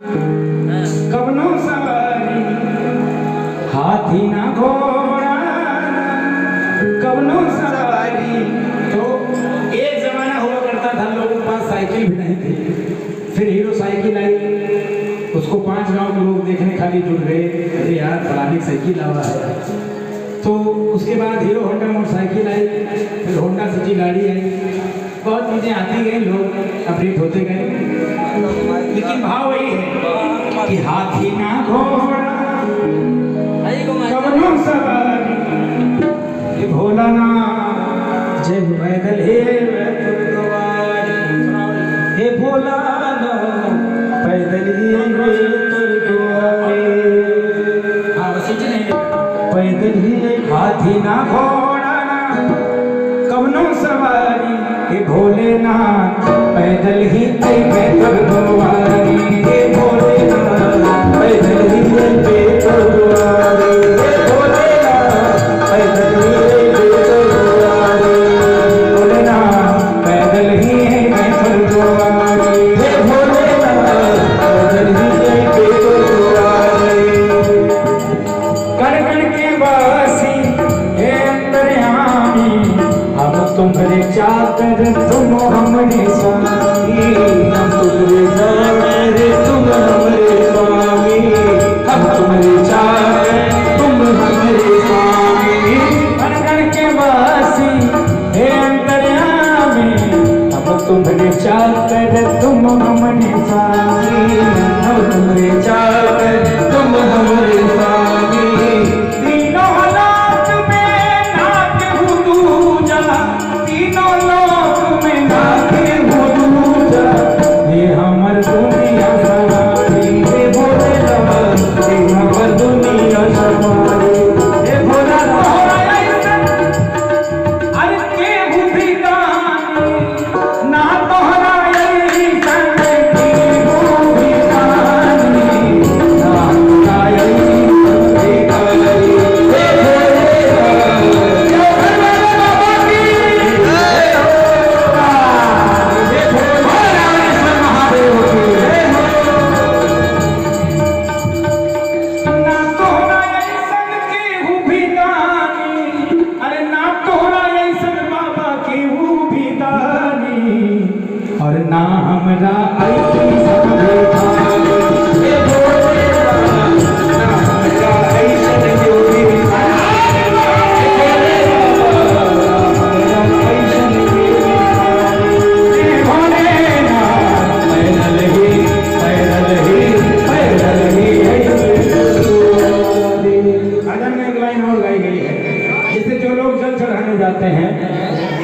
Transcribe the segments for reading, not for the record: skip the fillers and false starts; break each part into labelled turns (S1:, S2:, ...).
S1: कवनो सवारी हाथी ना घोड़ा, कवनो सवारी। तो एक जमाना हुआ करता था लोगों के पास साइकिल भी नहीं थी, फिर हीरो साइकिल आई, उसको 5 गांव के लोग देखने खाली जुट गए, अरे यार फलानी साइकिल आवा है। तो उसके बाद हीरो होंडा मोटरसाइकिल आई, फिर होंडा सिटी गाड़ी आई, बहुत चीजें आती गई, लोग अपडेट होते गए। लेकिन भाव वही है कि हाथी ना घोड़ा कवनो सवारी, ये भोला ना जय पैदल हे भोला ना पैदल पैदल ही हाथी ना घोड़ा कवनो सवारी, हे भोलेनाथ पैदल ही पैदल दुआरी, हे भोलेनाथ पैदल ही पैदल दुआरी, हे भोलेनाथ पैदल ही पैदल दुआरी, भोलेनाथ पैदल ही पैदल दुआरी, हे भोलेनाथ पैदल ही पैदल दुआरी। कण कण के वासी हे अंतर्यामी, हम तुम्हारे चाकर तुम हमरे स्वामी, हम तुम्हारे चाकर तुम हमरे स्वामी, हम तुम्हारे चाकर तुम हमरे स्वामी। कण कण के वासी हे अंतर्यामी, हम तुम्हारे चाकर तुम हमरे स्वामी, हम तुम्हारे चाकर तुम हमरे स्वामी। तीनों लोक में नाथ हूँ दूजा, तीनों लोक में नाथ हूँ दूजा, ये हमर दुनिया सवारी, हे भोलेनाथ ये हमर दुनिया सवारी, हे भोलेनाथ अरे केहू भी दानी ना तोहरा ऐसन, केहू भी दानी ना तोहरा और ना हमरा ऐसन बेखानी, हे भोलेनाथ ना हमरा ऐसन क्यों बेखानी, हे भोलेनाथ हमरा ऐसन क्यों बेखानी, हे भोलेनाथ पैदल ही अदन में एक लाइन और गाई गई है, जिससे जो लोग जल चढ़ाने जाते हैं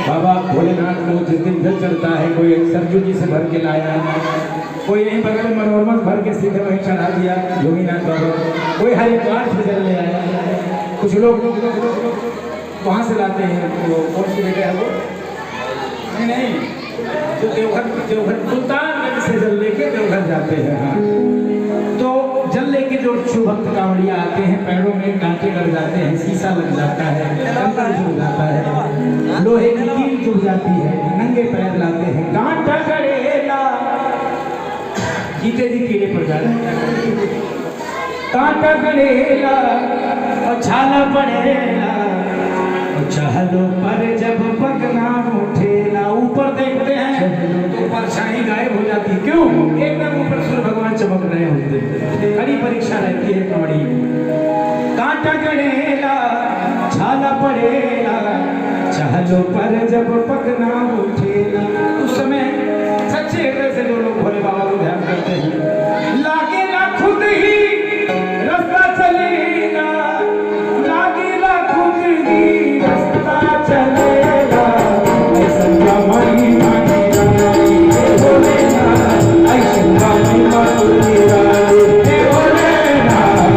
S1: बाबा भोलेनाथ को, जिस दिन जल चढ़ता है, कोई सरजू जी से भर के लाया, कोई यहीं बगल में मनोरमत भर के सीधे वहीं चढ़ा दिया योगीनाथ बाबा, कोई हरिद्वार से जल ले आया, कुछ लोग वहाँ से लाते हैं, तो कौन सी जगह है वो, नहीं जो देवघर सुल्तानगंज से जल लेके देवघर जाते हैं। हाँ, तो जल लेके जो शिव भक्त कांवड़िया आते हैं, पैरों में कांटे लग जाते हैं, शीशा लग जाता है, कंकर जुड़ जाता है, लोहे की कील जुड़ जाती है, नंगे पैर लाते हैं, कांटा करेला जीते जी कीड़े पड़ जाते हैं, कांटा करेला और छाला पड़ेला, और चहलो पर जब पगना उठेला, ऊपर देखते हैं तो परछाई गायब हो जाती, क्यों? एकदम ऊपर सूर्य भगवान चमक रहे होते, कड़ी परीक्षा रहती है कबड्डी। कांटा करेला छाला पड़ेला, चहलो पर जब पगना उठेला, उस समय सच्चे हृदय से जो लोग भोले बाबा को ध्यान करते हैं, लागेला खुद ही रास्ता चलेगा, लागेला खुद ही रास्ता चलेगा, ऐसा महिमा निराली, हे भोलेनाथ ऐसा महिमा निराली, हे भोलेनाथ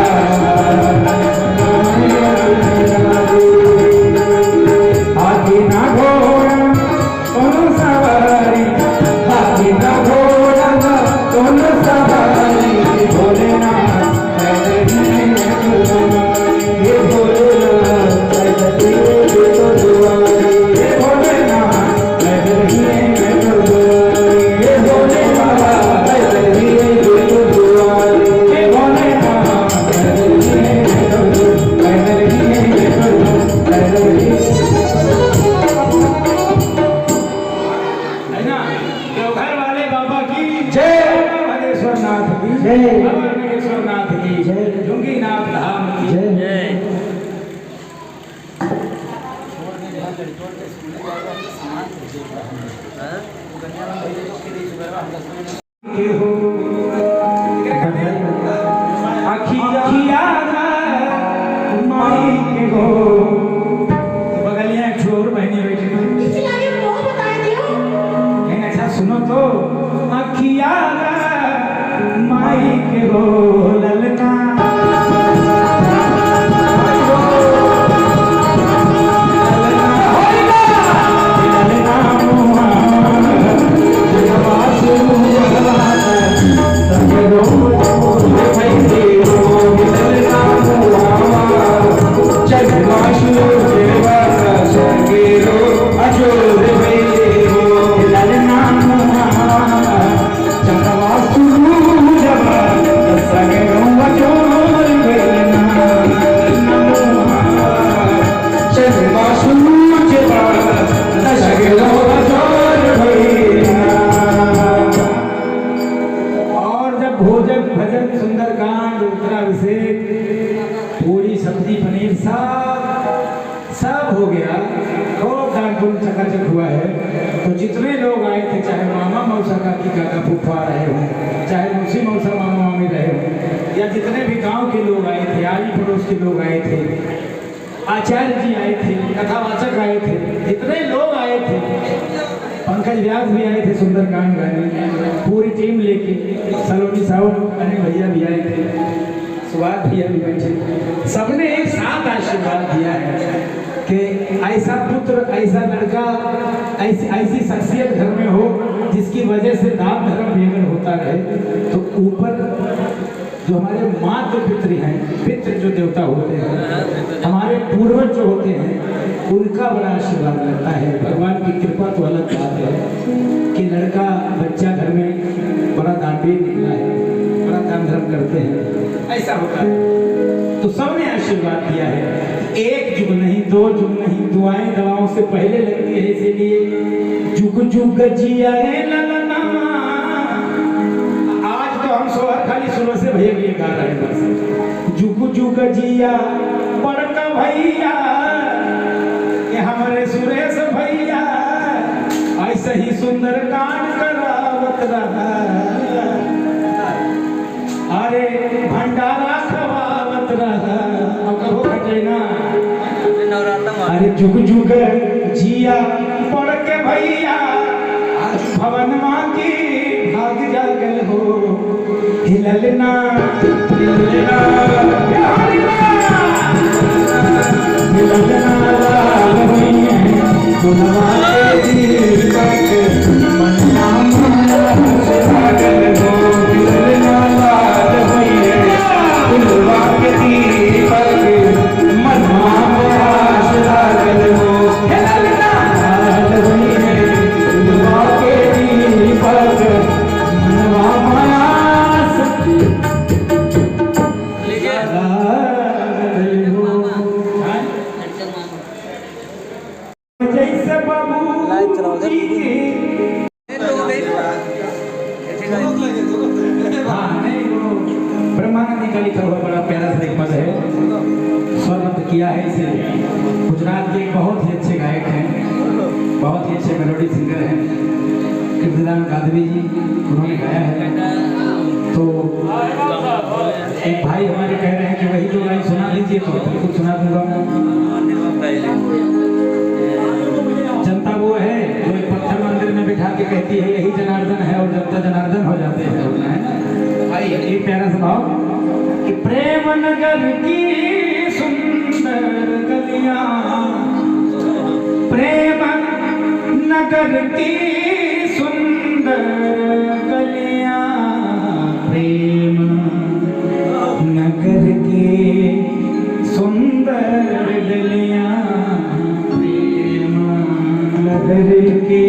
S1: हाथी ना घोड़ा कौनो सवारी। नाथ की
S2: जय।
S1: बाबा नागेश्वर नाथ की
S2: जय।
S1: जुंगी नाथ धाम की
S2: जय।
S1: के हो अखिया माई के हो बगलिया एक छोर बहनी बैठी लेकिन अच्छा सुनो तो अखिया माई के हो ललना भोजन भजन सुंदरकांड उत्तराभिषेक पूरी सब्जी पनीर सब हो गया खूब दान चकाचक हुआ है। तो जितने लोग आए थे चाहे मामा मौसा काकी काका फूफा रहे हों चाहे मौसी मौसा मामा मामी रहे हों या जितने भी गांव के लोग आए थे आली पड़ोस के लोग आए थे आचार्य जी आए थे कथावाचक आए थे जितने लोग आए थे पंकज व्यास भी आए थे सुंदरकांड गाने पूरी टीम लेके सलोनी साहब अनिल भैया भी आए थे सुभाष भैया भी बैठे सबने एक साथ आशीर्वाद दिया है कि ऐसा पुत्र ऐसा लड़का ऐसी शख्सियत घर में हो जिसकी वजह से दान धर्म बेगन होता रहे। तो ऊपर जो हमारे मातृ पितृ हैं पितृ जो देवता होते हैं हमारे पूर्वज जो होते हैं उनका बड़ा आशीर्वाद लगता है। भगवान की कृपा तो अलग बात है कि लड़का बच्चा घर में बड़ा दानवीर निकला है बड़ा दान धर्म करते हैं ऐसा होता है। तो सबने आशीर्वाद दिया है एक जुग नहीं दो जुग नहीं दुआएं दवाओं से पहले लगती है इसीलिए जुग जुग जिया रे ललना। आज तो हम सोहर खाली सुबह से भैया के गा रहे हैं बस जुग जुग जिया बड़का भैया ये हमारे सुरेश भैया ऐसे ही सुंदर कांड करावत रहा अरे भंडारा खवावत रहा कहो कटे ना अरे जुग जुग जिया पड़ के भैया आज भवन माँ की भाग जागल हो हिललना हिललना हिललना लाल भैया गुनवा के दीपक मन नाम से भागल हो हिललना लाल भैया गुनवा के दीपक मन नाम से भागल हो हिललना लाल भैया गुनवा के दीपक मनवा मायास जैसे बाबू ब्रह्मानंद का लिखा हुआ बड़ा प्यारा सा एक पद है स्वरबद्ध किया है इसे गुजरात के एक बहुत ही अच्छे गायक हैं बहुत ही अच्छे मेलोडी सिंगर हैं कीर्तिदान गादवी जी उन्होंने गाया है। तो एक भाई हमारे कह रहे हैं कि वही तो लाइन सुना लीजिए तो बिल्कुल सुना दूंगा। जनता वो है जो एक पत्थर मंदिर में बिठा के कहती है यही जनार्दन है और जनता जनार्दन हो जाते हैं भाई एक प्यारा सा भाव कि प्रेम नगर की सुंदर गलियां प्रेम नगर की सुंदर गलियां प्रेम नगर की सुंदर गलियां प्रेम नगर की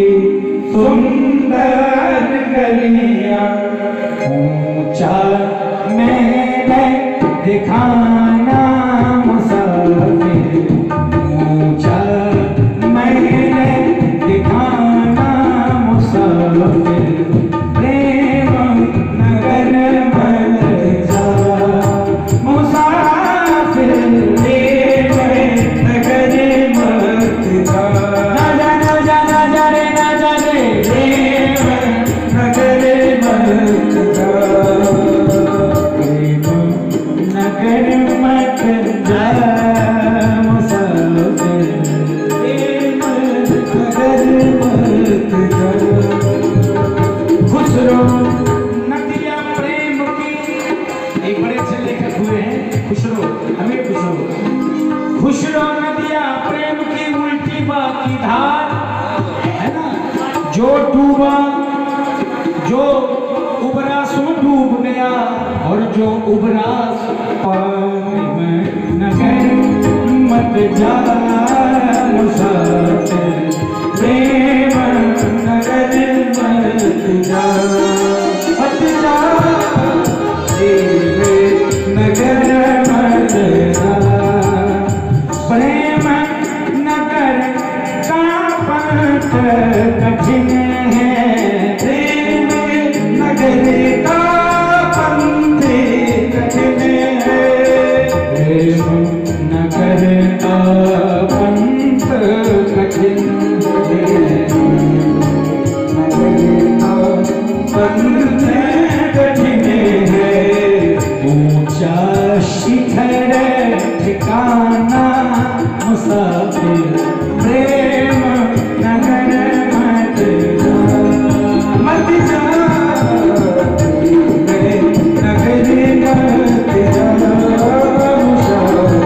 S1: सुंदर गलियां ऊंचा मैंने दिखाना मुसाफिर ऊंचा मैंने दिखाना मुसाफिर प्रेम नगर खुशरो नदिया प्रेम की उल्टी बाकी धार, है ना। जो डूबा, जो उबरा सो डूब गया, और जो उबरा सो पानी में न गए। मत जा मुसाफिर प्रेम नगर मत जा, मत जा प्रेम नगर मत जा। प्रेम नगर का पंथ कठिन है, प्रेम नगर का पंथ कठिन है। प्रेम नगर का पंथ कठिन है, नगर का पंथ कठिन है। ऊंचा शिखर ठिकाना मुसाफिर प्रेम नगर मत जा, मत जा नगर मत जा। मुसाफिर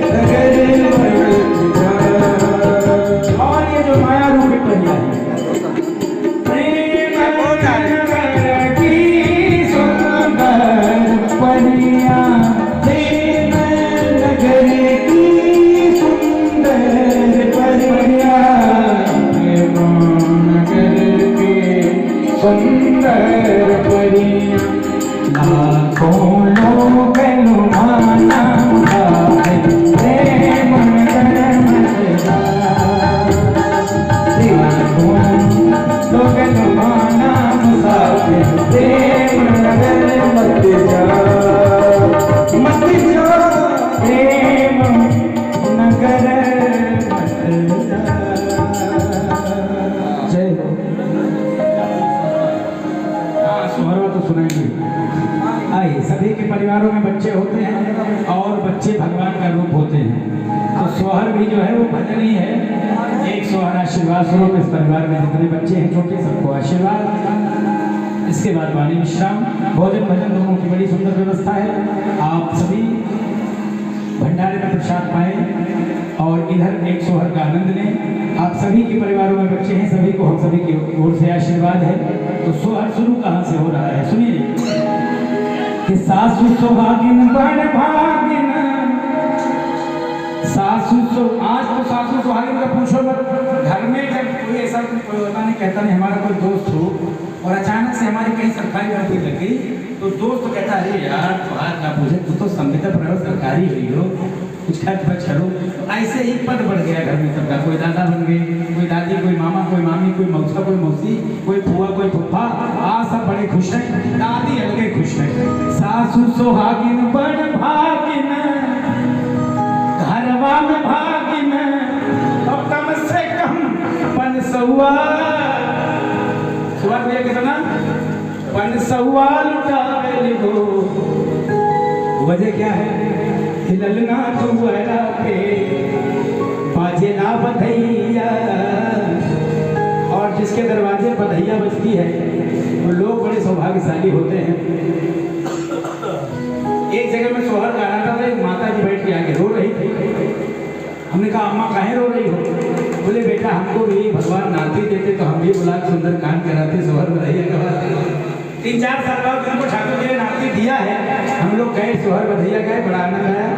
S1: नगर मत जा। और ये जो माया रूपी परिया है, प्रेम नगर की सुंदर परिया, प्रेम नगर की सुंदर परिया, प्रेम नगर के सुंदर परिया। लाखों लोग लुभाना है, प्रेम नगर मत जा। लाखों लोग लुभाना मुसाफिर प्रेम नगर मत जा, मत जा प्रेम नगर मत जा। जय हो। हाँ, सुहरवा तो सुनाएंगे। आइए, सभी के परिवारों में बच्चे होते हैं और बच्चे भगवान का रूप होते हैं। तो सोहर भी जो है वो भजन ही है। एक सोहर आशीर्वाद स्वरूप इस परिवार में जितने बच्चे हैं छोटे, सबको आशीर्वाद। इसके बाद वाणी विश्राम, भोजन भजन दोनों की बड़ी सुंदर व्यवस्था है। आप सभी भंडारे में प्रसाद पाएं और इधर एक सोहर का आनंद लें। आप सभी के परिवारों में बच्चे हैं, सभी को हम सभी की ओर से आशीर्वाद है। तो सोहर शुरू कहाँ से हो रहा है, सुनिए। कि सासु सुहागिन बड़ भागिन, सासु आज तो सासु सुहागिन का पूछो मत। घर में जब कोई ऐसा पता नहीं कहता नहीं, हमारा कोई दोस्त हो और अचानक से हमारी कहीं सरकारी नौकरी लग गई, तो दोस्त तो कहता अरे यार तुम्हारा ना पूछे, तू तो संविदा प्रवर सरकारी हुई हो, कुछ खर्च बच करो। ऐसे ही पद बढ़ गया घर में सबका। कोई दादा बन गए, कोई दादी, कोई मामा, कोई मामी, कोई मौसा, कोई मौसी, कोई फुआ, कोई फुफ्फा। आज सब बड़े खुश हैं, दादी हल्के खुश हैं। सासु सुहागिन बड़ भागिन, घरवा में भागिन, और कम से कम 500 सुबह भैया कितना 500 लुटावे हो। वजह क्या है? हिललना दुआरा पे बाजेला बधैया, और जिसके दरवाजे बधैया बजती है वो लोग बड़े सौभाग्यशाली होते हैं। एक जगह में सोहर गा रहा था, एक माता जी बैठ के आगे रो रही थी। हमने कहा अम्मा काहे रो रही हो? बोले बेटा हमको भी भगवान नाती देते तो हम भी बुला सुंदर कान कराते, सोहर बधैया गवाते। 3-4 साल बाद उनको ठाकुर जी ने नाती दिया है। हम लोग गए, सोहर बधैया गए, बड़ा आनंद आया।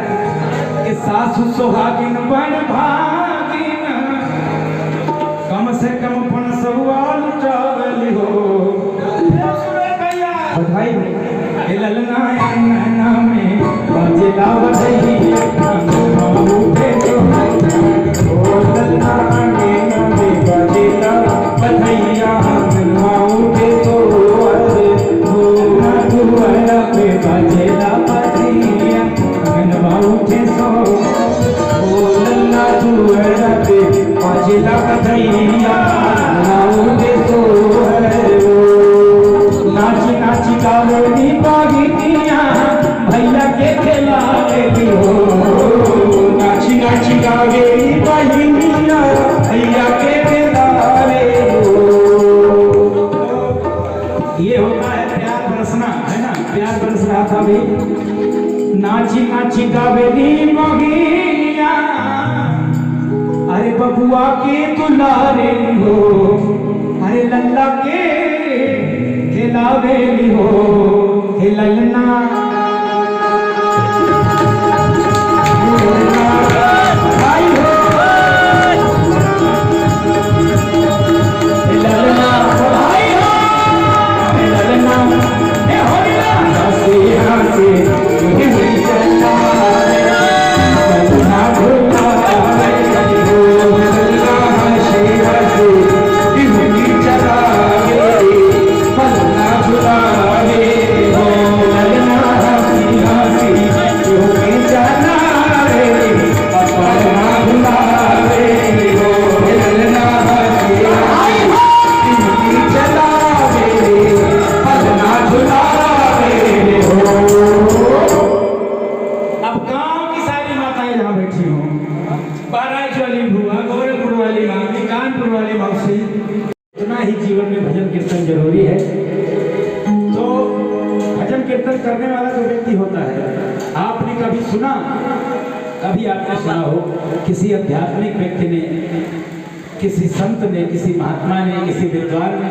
S1: कि सासु सुहागिन बड़ भागिन, कम से कम 500 लुटावली हो। बधाई ललना नैना में बाजेला बधैया, उठे तो ललना नैना में बाजेला बधैया, उठे तो दुआरा पे बाजेला बधैया, उठे सो ललना दुआरा पे बाजेला बधैया, उठे सो नाची नाची गावेली बागिनिया, भैया के खिलावेली हो। नाची नाची गावेली बागिनिया, भैया के खिलावेली हो। ये होता है प्यार बरसना, है ना। प्यार बरस रहा था भाई, नाची नाची गावेली मोगिनिया, अरे बबुआ के दुलारे हो, अरे लल्ला के खिलावेली हो, हे ललना भाई हो, हे ललना भाई हो, हे ललना हे होइला हंसी हंसी जीवन में भजन कीर्तन जरूरी है। तो भजन कीर्तन करने वाला जो व्यक्ति होता है, आपने कभी सुना, कभी आपने सुना हो किसी आध्यात्मिक व्यक्ति ने, किसी संत ने, किसी महात्मा ने, किसी विद्वान ने,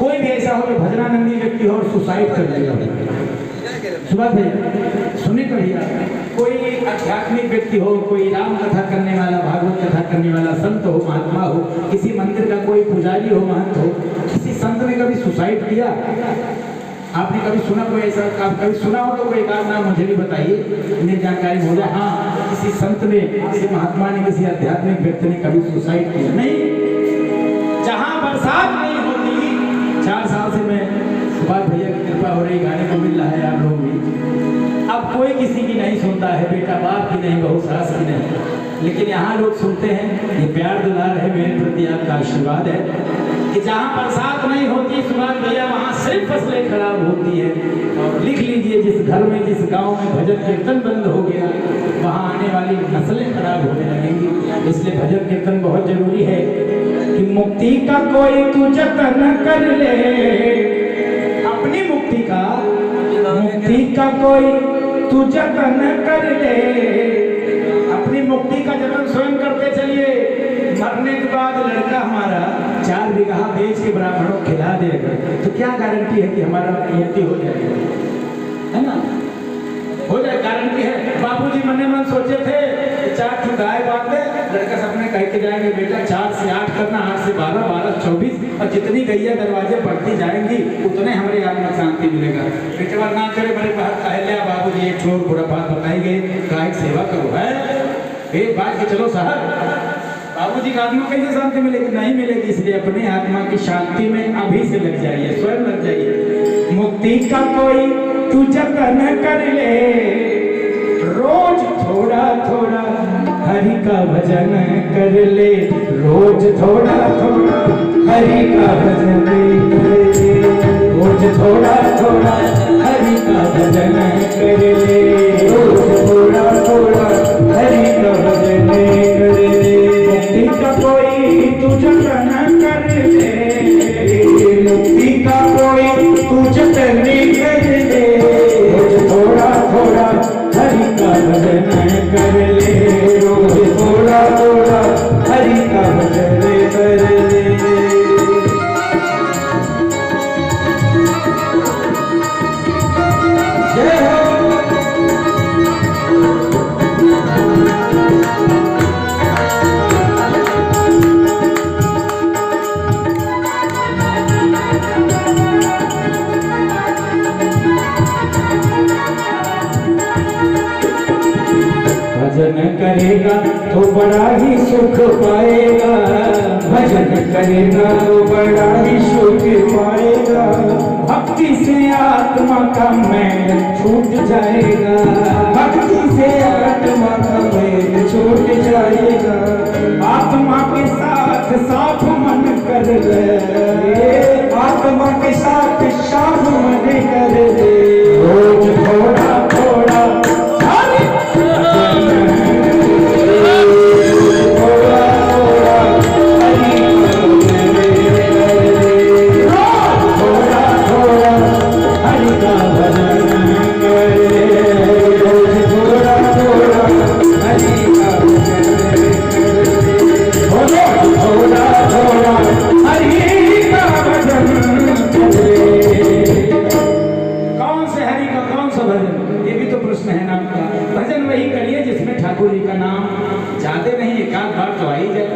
S1: कोई भी ऐसा हो जो भजनानंदी व्यक्ति हो और सुसाइड कर लेगा? सुबह भैया सुने कभी कोई आध्यात्मिक व्यक्ति हो, कोई राम कथा करने वाला, भागवत कथा करने वाला संत हो, महात्मा हो, किसी मंदिर का कोई पुजारी हो, महंत हो, किसी संत ने कभी सुसाइड किया? आपने कभी सुना कोई ऐसा? आप कभी सुना हो तो कोई एक नाम मुझे भी बताइए, मुझे जानकारी हो जाए। हाँ, किसी संत ने, किसी महात्मा ने, किसी आध्यात्मिक व्यक्ति ने कभी सुसाइड किया? नहीं। जहाँ बरसात नहीं होती, 4 साल से मैं सुभाष भैया की कृपा हो रही, गाने को मिल रहा है आप लोग भी, अब कोई किसी की नहीं सुनता है, बेटा बाप की नहीं, बहू सास की नहीं, लेकिन यहाँ लोग सुनते हैं। ये प्यार दुलार है, मेरे प्रति आपका आशीर्वाद है कि जहाँ बरसात नहीं होती सुभाष भैया, वहाँ सिर्फ फसलें खराब होती है। और लिख लीजिए, जिस घर में, जिस गांव में भजन कीर्तन बंद हो गया, वहाँ आने वाली नस्लें खराब होने लगेंगी। इसलिए भजन कीर्तन बहुत जरूरी है कि मुक्ति का कोई तू जतन कर ले, अपनी मुक्ति का कोई तू जतन कर ले, अपनी मुक्ति का जतन स्वयं करते चलिए। मरने के बाद लड़का हमारा 4 बीघा बेच के ब्राह्मणों को खिला देगा, तो क्या गारंटी है कि हमारा मुक्ति हो जाएगी? है ना, हो जाए, गारंटी है। बापूजी मन मन सोचे थे 4 गाय बांध दे, लड़का सपने कह के जाएंगे बेटा 4 से 8 करना, 8 से 12, 12 से 24, और जितनी गैया दरवाजे बढ़ती जाएंगी उतने हमारे आत्मा शांति मिलेगा। बेटे ना करे बड़े कहलिया बाबूजी एक छोर खुरापात बताई गई, गाय सेवा करो है, एक बात के चलो साहब, बाबूजी का आत्मा कैसे शांति मिलेगी? नहीं मिलेगी। इसलिए अपने आत्मा की शांति में अभी से लग जाइए, स्वयं लग जाइए। मुक्ति का कोई तू जतन कर ले, रोज थोड़ा थोड़ा हरि का भजन कर ले, रोज थोड़ा थोड़ा हरि का भजन कर ले, रोज थोड़ा थोड़ा हरि का भजन कर ले, रोज थोड़ा थोड़ा हरि का भजन कर ले। मुक्ति का कोई तू जतन कर ले, मुक्ति का कोई तू जतन कर ले, रोज थोड़ा थोड़ा हरि का भजन कर ले, रोज थोड़ा थोड़ा हरि का भजन कर ले। जय हो। भजन करेगा तो बड़ा ही सुख पाएगा, भजन करेगा तो बड़ा ही सुख पाएगा, भक्ति से आत्मा का मैल छूट जाएगा, भक्ति से आत्मा का मैल छूट जाएगा, आत्मा के साथ साफ मन कर ले, आत्मा के साथ साफ मन कर ले, रोज थोड़ा थोड़ा हरि का भजन करे। घाट तो आ ही जाए,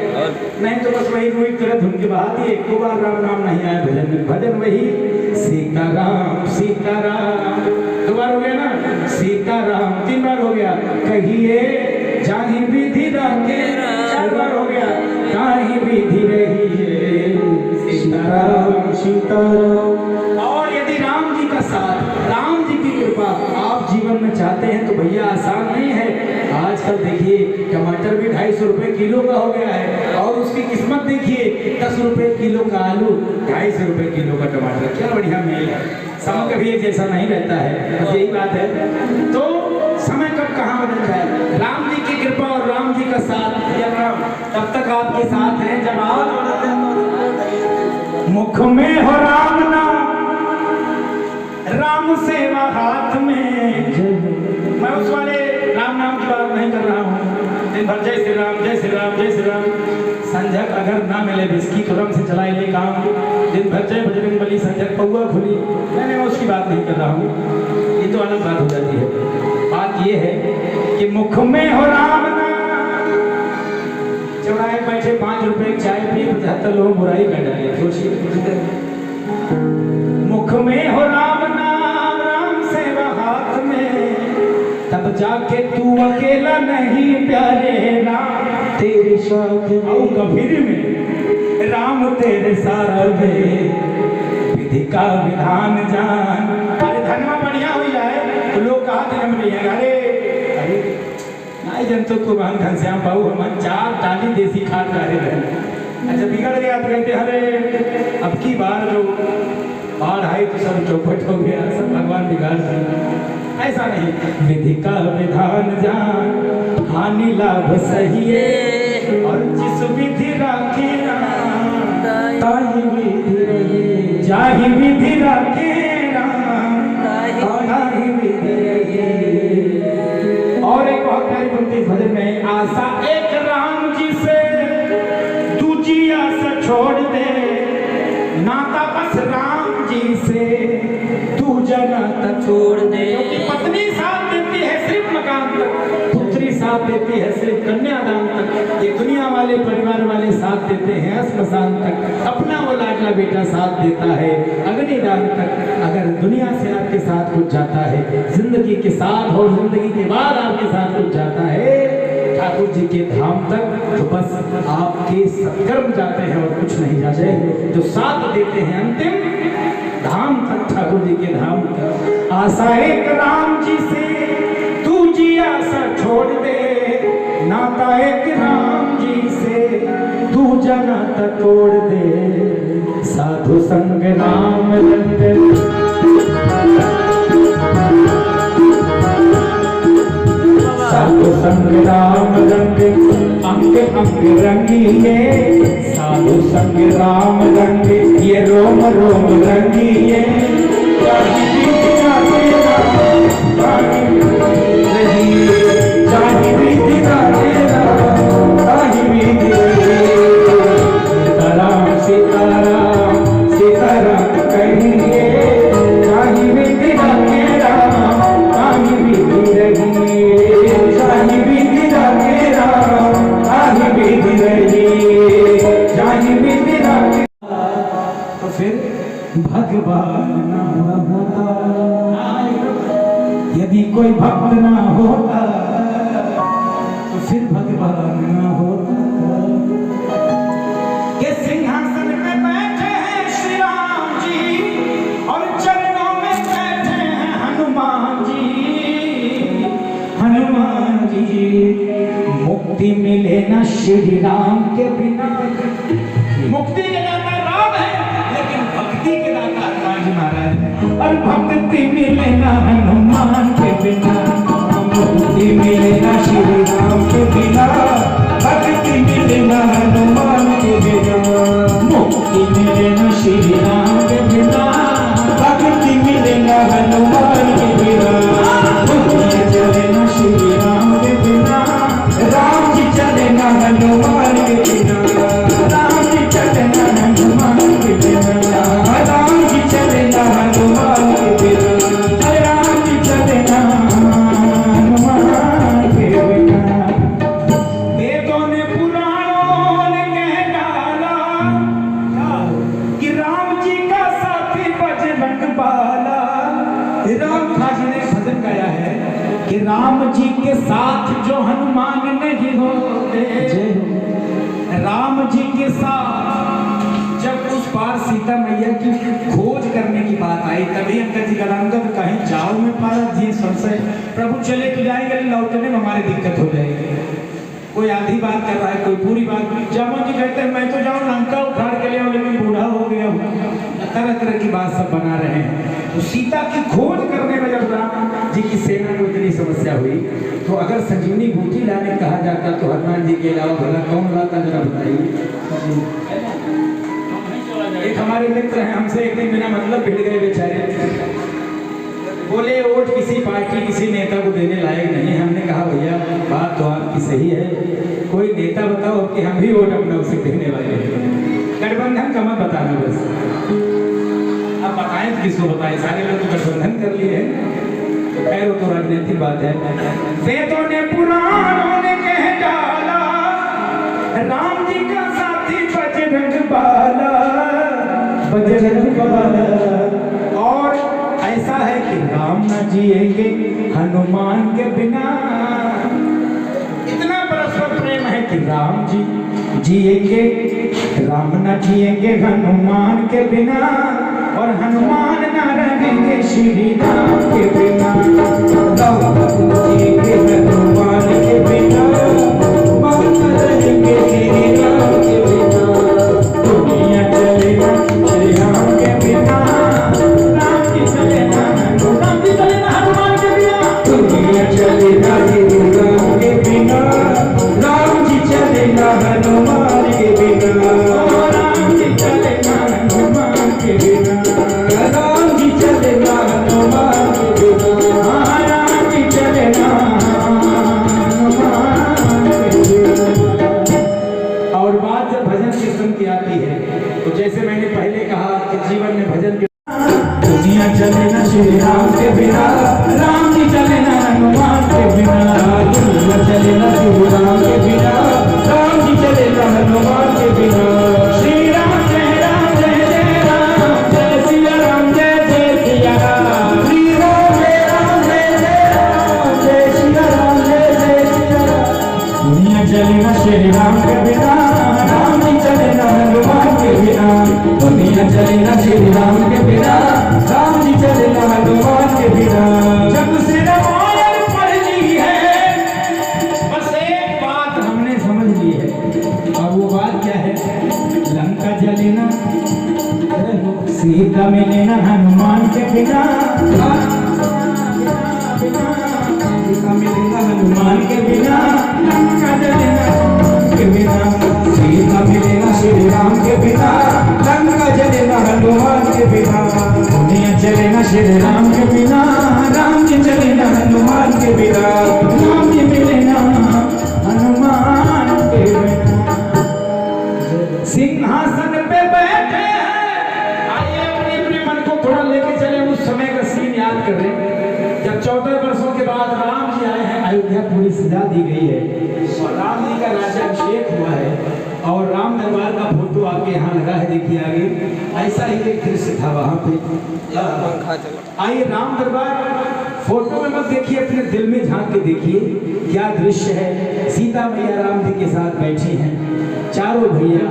S1: नहीं तो बस वही रोई तरह धुन के बहा दिए, एक बार राम नाम नहीं आया भजन में, भजन वही सीताराम सीताराम, दो बार हो गया ना, सीताराम तीन बार हो गया, कहिए जाहि विधि राखे, चार बार हो गया, काहि विधि रहिए सीताराम सीताराम। और यदि राम जी का साथ, राम जी की कृपा आप जीवन में चाहते हैं तो भैया आसान नहीं है। आजकल देखिए टमाटर भी 250 रुपए किलो का हो गया है, और उसकी किस्मत देखिए 10 रुपए किलो का आलू, 250 रुपए किलो का टमाटर, क्या बढ़िया मेल है। समय कभी एक जैसा नहीं रहता है, बस यही बात है। तो समय कब कहाँ बदल जाए, राम जी की कृपा और राम जी का साथ तब तक आपके साथ है जब आप मुख में हो राम नाम, राम सेवा हाथ में। मैं उस वाले राम नाम की बात नहीं कर रहा हूँ, दिन भर जय श्री राम जय श्री राम जय श्री राम, संझक अगर ना मिले बिस्की तुरंत से चला ले काम, दिन भर जय बजरंग बली संझक पौआ खुली, मैं उसकी बात नहीं कर रहा हूँ, ये तो अलग बात हो जाती है। बात ये है कि मुख में हो राम नाम, चौराहे बैठे 5 रुपए चाय पी 75 लोग बुराई कर डाले, सोचिए। मुख में हो राम नाम, राम सेवा हाथ में, तब जाके तू अकेला नहीं प्यारे राम तेरे साथ, और कबीर में राम तेरे साथ विधि का विधान जान। अरे धनवा बढ़िया हो जाए तो लोग कहा जन्म नहीं है, अरे अरे नहीं जनतो को हम घनश्याम बाबू हम 4 टाली देसी खाद डाले रहे, अच्छा बिगड़ गया तो कहते अरे अब की बार जो बाढ़ आई तो सब चौपट हो गया, सब भगवान बिगाड़ दिया। ऐसा नहीं, विधि का विधान जान, हानि लाभ सही है, और जिस विधि राखे राम ताहि विधि रहे, जाहि विधि राखे राम ताहि विधि रहे। और एक बहुत प्यारी पंक्ति इस भजन में, आशा एक राम जी से दूजी आशा छोड़ दे, नाता बस राम जी से तू नाता छोड़ दे। क्योंकि पत्नी साथ देती है सिर्फ मकान तक, पुत्री साथ देती है सिर्फ कन्यादान तक, ये दुनिया वाले परिवार वाले साथ देते हैं श्मशान तक, अपना वो लाडला बेटा साथ देता है अग्निदान तक। अगर दुनिया से आपके साथ कुछ जाता है, जिंदगी के साथ और जिंदगी के बाद आपके साथ कुछ जाता है ठाकुर जी के धाम तक, तो बस आपके सत्कर्म जाते हैं और कुछ नहीं जाते, जो साथ देते हैं अंतिम धाम तक, ठाकुर जी के धाम तक। आशा एक राम जी से तू जी आशा छोड़ दे, नाता एक राम जी से तू नाता तोड़ दे, साधु संग राम रंग, साधु संग राम रंग अंग अंग रंगिए, साधु संग राम रंग ये रोम रोम रंगिए, जाहि विधि राखे राम ताहि विधि रहिए, सीताराम सीताराम सीताराम कहिए, जाहि विधि राखे राम ताहि विधि रहिए, जाहि विधि राखे राम ताहि विधि रहिए, जाहि विधि राखे। तो फिर भगवान ना होता, यदि कोई भक्त ना होता तो फिर भगवान ना होता। के सिंहासन में बैठे हैं श्री राम जी, और चरणों में बैठे हैं हनुमान जी, हनुमान जी। मुक्ति मिले ना श्री राम के बिना, मुक्ति के दाता राम है लेकिन भक्ति के दाता हनुमान जी महाराज है, और भक्ति मिले ना हनुमान के बिना, मुक्ति मिले ना श्री राम के बिना, भक्ति मिले ना हनुमान के बिना, मुक्ति मिले ना श्री राम के बिना, भक्ति मिले ना हनुमान के बिना, दुनिया चले ना श्री राम के बिना, राम जी चले ना हनुमान के बिना, राम जी चले ना हनुमान के बिना, राम जी चले ना हनुमान के बिना, राम जी राम खाजी ने भजन गाया है कि राम जी के साथ जो हनुमान नहीं होते, राम जी के साथ जब उस पार सीता मैया की खोज करने की बात आई, तभी अंकल जी गलांगत कहीं जाओ में पारा जी संशय, प्रभु चले तो जाएंगे, लौटने में हमारी दिक्कत हो जाएगी। कोई आधी बात कर रहा है, कोई पूरी बात। जामन जी कहते हैं मैं तो जाऊँ लंका उखाड़ के ले आऊँ, लेकिन बूढ़ा हो गया हूँ। तरह तरह की बात सब बना रहे हैं। तो सीता की खोज करने में जब राम जी की सेना को इतनी समस्या हुई, तो अगर संजीवनी बूटी लाने कहा जाता तो हनुमान जी के अलावा भला कौन लाता, जरा बताइए। एक हमारे मित्र हैं, हमसे एक दिन बिना मतलब भिड़ गए बेचारे, बोले वोट किसी पार्टी किसी नेता को देने लायक नहीं। हमने कहा भैया बात तो आपकी सही है, कोई नेता बताओ कि हम भी वोट अपना उसे देने वाले हैं। गठबंधन का मत बताना बस, अब बताएं तो किसको बताएं, सारे लोग तो गठबंधन कर लिए हैं। खैर वो तो राजनीतिक बात है। वेदों ने पुराणों ने कह डाला, राम जी का साथी बजरंग बाला, बजरंग बाला। और ऐसा है कि राम न जिएंगे हनुमान के बिना, इतना परस्पर प्रेम है कि राम जी जिएंगे, राम न जिएंगे हनुमान के बिना, और हनुमान न रहेंगे श्री राम के बिना। राम जिएंगे हनुमान के बिना, बात रहेंगे श्री राम के बिना। दुनिया चलेगा श्री राम के बिना, राम जी चलेगा हनुमान के बिना। दुनिया चलेगा श्री राम के बिना, राम जी चलेगा हनुमान के बिना। राम जी चलेगा हनुमान के बिना, राम जी चलेगा हनुमान के बिना। राम जी चलेगा हनुमान के बिना। और बात जब भजन कीर्तन की आती है, तो जैसे मैंने पहले कहा कि जीवन में भजन दुनिया चले ना श्री राम के बिना, राम जी चले ना हनुमान के बिना। दुनिया चले ना श्री राम के बिना, राम जी चले ना हनुमान के बिना। श्री राम जय राम जय जय राम, जय सिया राम जय जय सिया राम। श्री राम जय राम जय जय राम, जय सिया राम जय जय सिया राम। दुनिया चले ना श्री राम के बिना, राम जी चले ना हनुमान के बिना। दुनिया चले ना श्री राम के बिना, राम जी चले ना हनुमान के बिना। जब से रामायण पढ़ ली है, बस एक बात हमने समझ ली है, और वो बात क्या है? लंका जले ना, सीता मिले ना हनुमान के बिना। सीता मिले ना हनुमान के बिना, लंका जले ना के बिना। सीता मिले ना श्री राम के बिना, लंका जले ना हनुमान के बिना। दुनिया चले ना श्री राम के बिना, राम जी चले ना हनुमान के बिना। राम जी मिले ना हनुमान के बिना। सिंहासन पे बैठे हैं, आइए अपने अपने मन को थोड़ा लेके चले उस समय का सीन याद कर रहे। जब 14 वर्षों के बाद राम जी आए हैं, अयोध्या पूरी सजा दी गई है और राम जी का राज्याभिषेक हुआ है, और राम दरबार का फोटो आपके यहाँ लगा है, देखिए आगे। ऐसा ही एक दृश्य था वहाँ पे। आइए राम दरबार फोटो में मत देखिए, अपने दिल में झांक के देखिए क्या दृश्य है। सीता मैया राम जी के साथ बैठी हैं, चारों भैया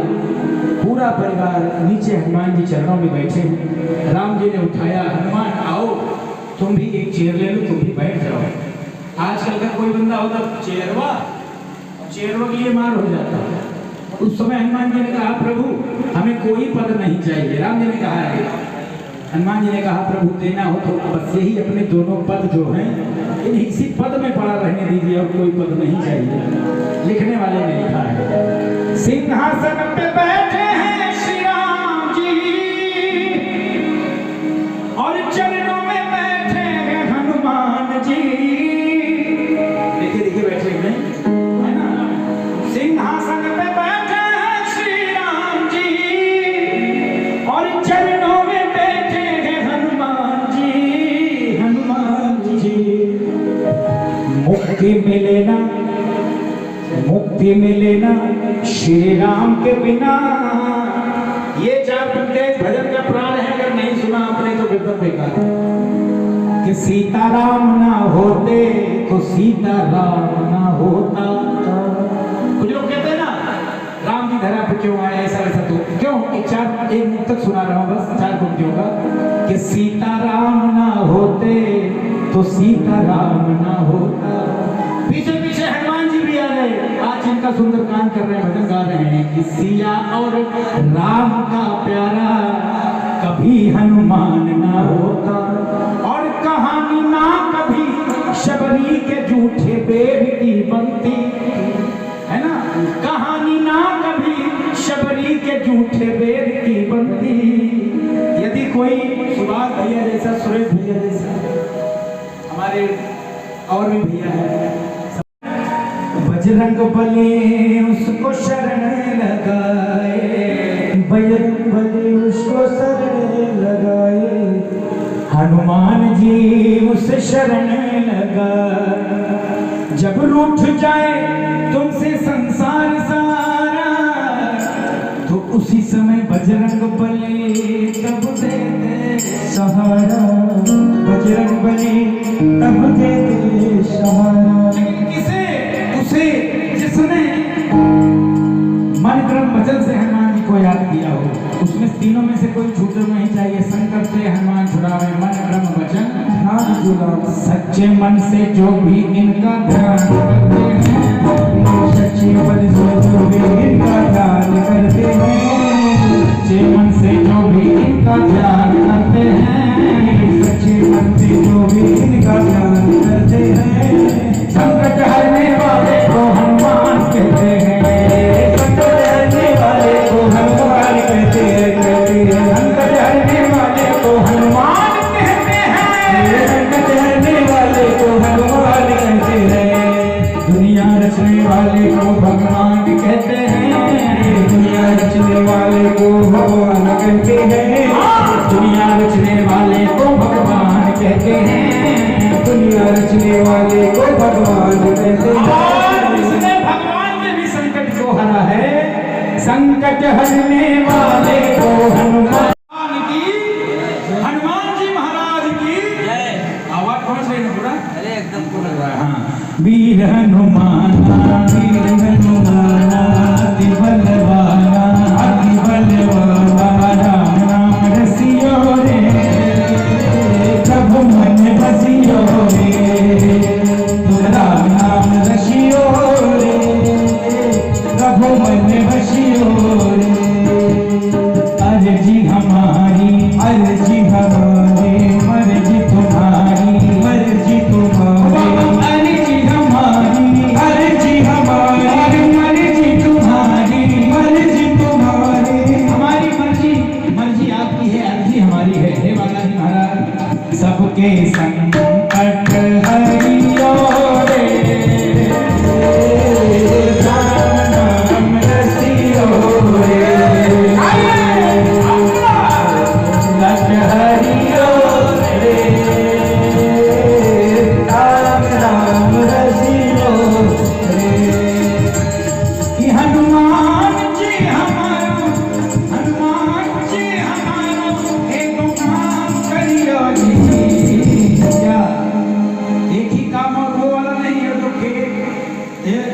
S1: पूरा परिवार नीचे हनुमान जी चरणों में बैठे हैं। राम जी ने उठाया, हनुमान आओ तुम भी एक चेयर ले लो, तुम भी बैठ जाओ। आजकल का कोई बंदा होता चेयरवा के लिए मार हो जाता है। उस समय हनुमान जी ने कहा प्रभु हमें कोई पद नहीं चाहिए। राम जी ने कहा है, हनुमान जी ने कहा प्रभु देना हो तो बस यही अपने दोनों पद जो हैं इसी पद में पड़ा रहने दीजिए, और कोई पद नहीं चाहिए। लिखने वाले ने लिखा है, सिंहासन पे बैठे हैं श्री राम जी, और चरणों में बैठे हैं हनुमान जी। देखिए देखिए बैठे हैं, है ना? सिंहासन पे बैठे हैं श्री राम जी, और चरणों में बैठे हैं हनुमान जी, हनुमान जी। मुक्ति मिले ना, मुक्ति मिले ना श्री राम के बिना। ये 4 पंक्तियां भजन का प्राण है, अगर नहीं सुना आपने तो बिल्कुल बेकार। कि कि सीताराम ना होते तो सीताराम ना होता। कुछ लोग कहते हैं ना राम जी धरा पे क्यों आए, ऐसा वैसा, तो क्यों एक मुख तक सुना रहा हूं बस 4 पंक्तियों का कि सीताराम ना होते तो सीताराम ना होता। पीछे पीछे हनुमान जी भी आ रहे, आज इनका सुंदरकांड कर रहे हैं, भजन गा रहे हैं कि सिया और राम का प्यारा कभी हनुमान ना होता। और कहानी ना कभी शबरी के झूठे बेर की बनती, है ना, कहानी ना कभी शबरी के झूठे बेर की बनती। यदि कोई सुभाष भैया जैसा, सुरेश भैया जैसा, हमारे और भी भैया है, बजरंग बली उसको शरण लगाए, बजरंग बली उसको शरण लगाए, हनुमान जी उसे शरण लगाए। जब रूठ जाए तुमसे संसार सारा तो उसी समय बजरंग बली तब देते सहारा, बजरंग बली तब देते सहारा। किसे? उसे जिसने मन क्रम वचन से हनुमान जी को याद किया हो। उसमें तीनों में से कोई छूटना नहीं चाहिए। संकट से हनुमान छुड़ावे, मन क्रम वचन ध्यान जुड़ावे। सच्चे मन से जो भी इनका ध्यान करते हैं, सच्चे मन से जो भी इनका ध्यान करते हैं, सच्चे मन से जो भी इनका ध्यान करते हैं, सच्चे मन से जो भी इनका ध्यान करते हैं, संकट हरने वाले को हनुमान कहते हैं, संकट हरने वाले को हनुमान कहते हैं, संकट हरने वाले को हनुमान कहते हैं, संकट हरने वाले को हनुमान कहते हैं। दुनिया रचने वाले को भगवान कहते हैं, दुनिया रचने वाले को भगवान कहते हैं, दुनिया रचने वाले को भगवान कहते हैं, दुनिया रचने वाले को भगवान कहते हैं। और जिसने भगवान में भी संकट को हरा है, संकट हरने वाले को हनुमान की, हनुमान जी महाराज की आवाज पहुंच रही है पूरा? अरे एकदम पूरा लग रहा है। हाँ, वीर हनुमाना, वीर हनुमाना, अति बलवाना, अति बलवाना, राम नाम रसियो रे, प्रभु मन बसियो रे, राम नाम रसियो रे, प्रभु मन बसियो रे। अर्जी हमारी, अर्जी हमारी, मर्जी तुम्हारी, मर्जी तुम्हारी, अर्जी हमारी, अर्जी हमारी, मर्जी तुम्हारी, मर्जी तुम्हारी। हमारी मर्जी, मर्जी आपकी है, अर्जी हमारी है। हे बालाजी महाराज, सबके संकट हरियो रे, राम नाम रसियो रे, लट हरियो रे, राम नाम रसियो रे। कि हनुमान जी हमारो, हनुमान जी हमारो एक काम करियो जी। क्या एक ही काम और वो वाला नहीं है तो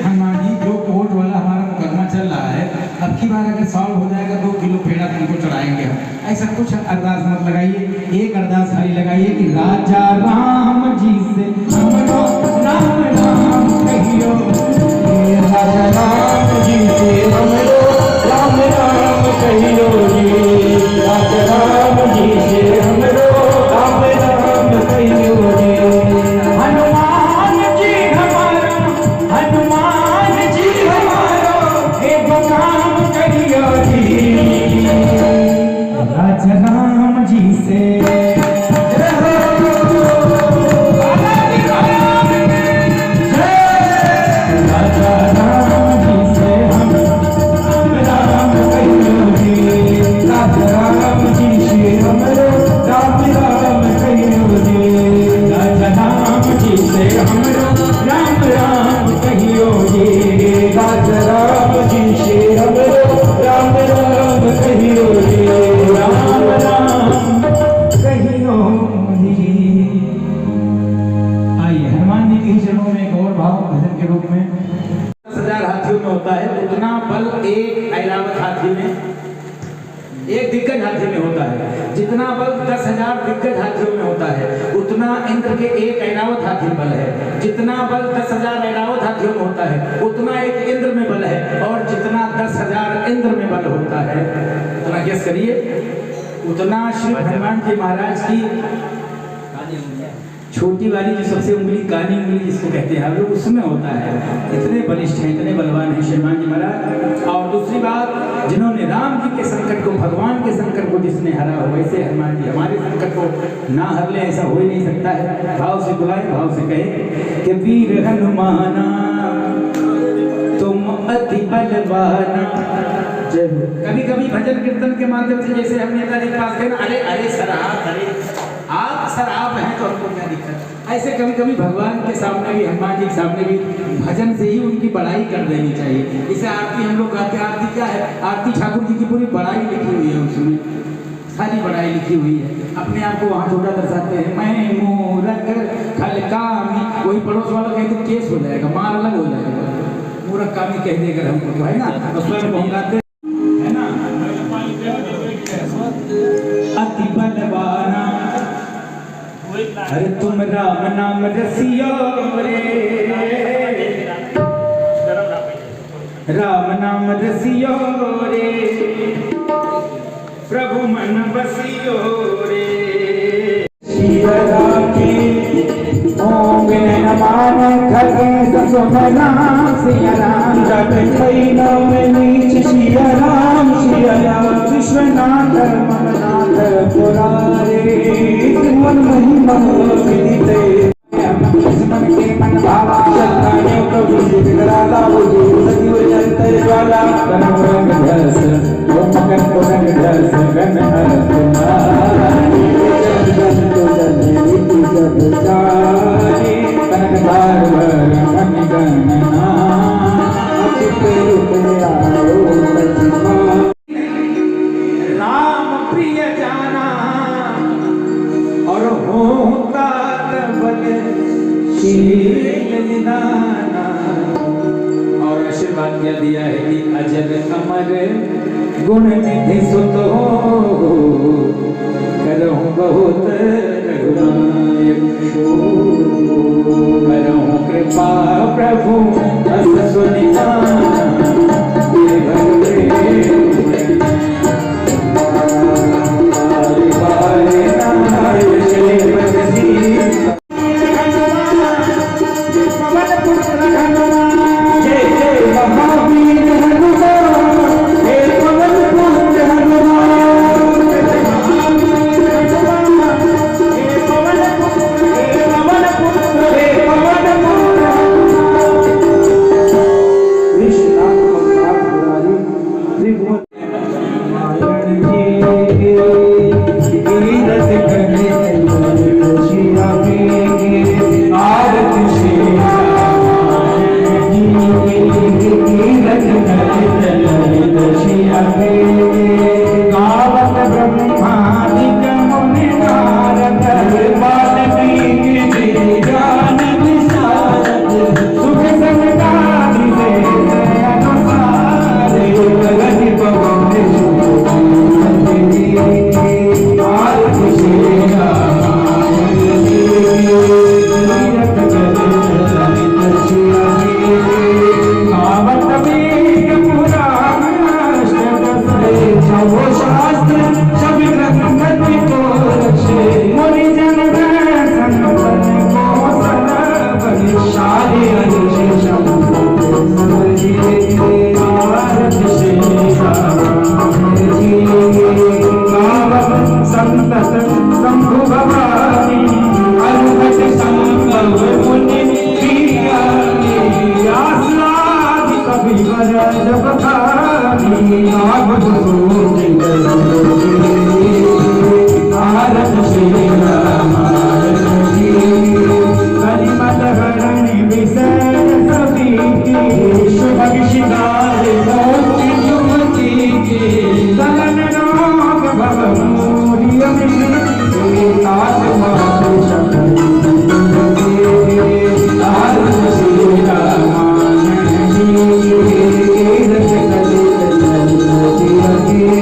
S1: हनुमान जी जो कोर्ट वाला हमारा मुकदमा चल रहा है, अब की बार अगर सॉल्व हो जाएगा 2 किलो पेड़ा तुमको चढ़ाएंगे हम। ऐसा कुछ अरदास मत लगाइए, एक अरदास खाली लगाइए कि राजा राम जी से हमरो राम राम कहियो, राजा राम जी से हमरो राम राम कहियो जी, राजा राम जी से हमरो राम राम कहियो जी। हनुमान जी हमारो, हनुमान जी हमारो एक काम करियो जी, राजा राम जी से जितना बल 10,000 दिग्गज हाथियों में होता है उतना इंद्र के एक ऐरावत हाथी में बल है। जितना बल 10,000 ऐरावत हाथियों में होता है उतना एक इंद्र में बल है। और जितना 10,000 इंद्र में बल होता है उतना गेस करिए उतना श्री हनुमान जी महाराज की छोटी वाली जो सबसे उंगली कानी उंगली जिसको कहते हैं हम लोग उसमें होता है। इतने बलिष्ठ हैं, इतने बलवान हैं हनुमान जी महाराज। और दूसरी बात, जिन्होंने राम जी के संकट को, भगवान के संकट को जिसने हरा हो, वैसे हनुमान जी हमारे संकट को ना हर ले, ऐसा हो ही नहीं सकता है। भाव से बुलाए, भाव से कहे कि वीर हनुमाना तुम अति बलवाना। कभी कभी भजन कीर्तन के माध्यम से जैसे हम नेताजी के पास गए ना, अरे अरे सर आप हैं तो हमको क्या दिक्कत। ऐसे कभी कभी भगवान के सामने भी, हनुमान जी के सामने भी भजन से ही उनकी बड़ाई कर देनी चाहिए। इसे आरती हम लोग गाते हैं, आरती क्या है, आरती ठाकुर जी की पूरी बड़ाई लिखी हुई है, उसमें सारी बड़ाई लिखी हुई है। अपने आप को वहाँ छोटा दर्शाते हैं, मैं मूरख खलकामी, वही पड़ोस वालों कहे तो केस हो जाएगा, मार अलग हो जाएगा। मूरख कामी कह देकर हमको तो है ना, स्वयं पहुँचाते है ना। अति बलवाना अरे तुम राम नाम रसियो रे, राम नाम रसियो रे, प्रभु मन बसियो रे। सिया राम की ओम नमः खगे सुन राम सिया राम जग खैनो में नीच सिया राम विश्वनाथ मननाथ पुरारे मन महिमा विदिते मन के मन भावा चलने प्रभु विग्रहाला बुझे सजीव जंतर ज्वाला कनम रंग धस ओ मगन को रंग धस गन हर तुम्हारी जन तो जने विधि जग जाने कनक धार भर मन गणना अति रूप आओ सजीवा। राम प्रिय जाना और होता शील निदाना। और आशीर्वाद क्या दिया है कि अजर अमर गुण निधि सुत हो, करहूं बहुत रघुनायक करहूं कृपा प्रभु अस सुनिता
S2: Thank you.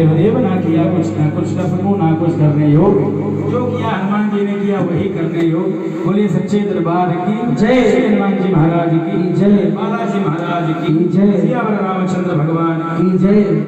S1: देव ना किया कुछ टपकू ना कुछ करने योग, जो किया हनुमान जी ने किया वही करने योग। बोलिए सच्चे दरबार की जय, श्री हनुमान जी महाराज की जय, बालाजी महाराज की जय, सियावर रामचंद्र भगवान की जय।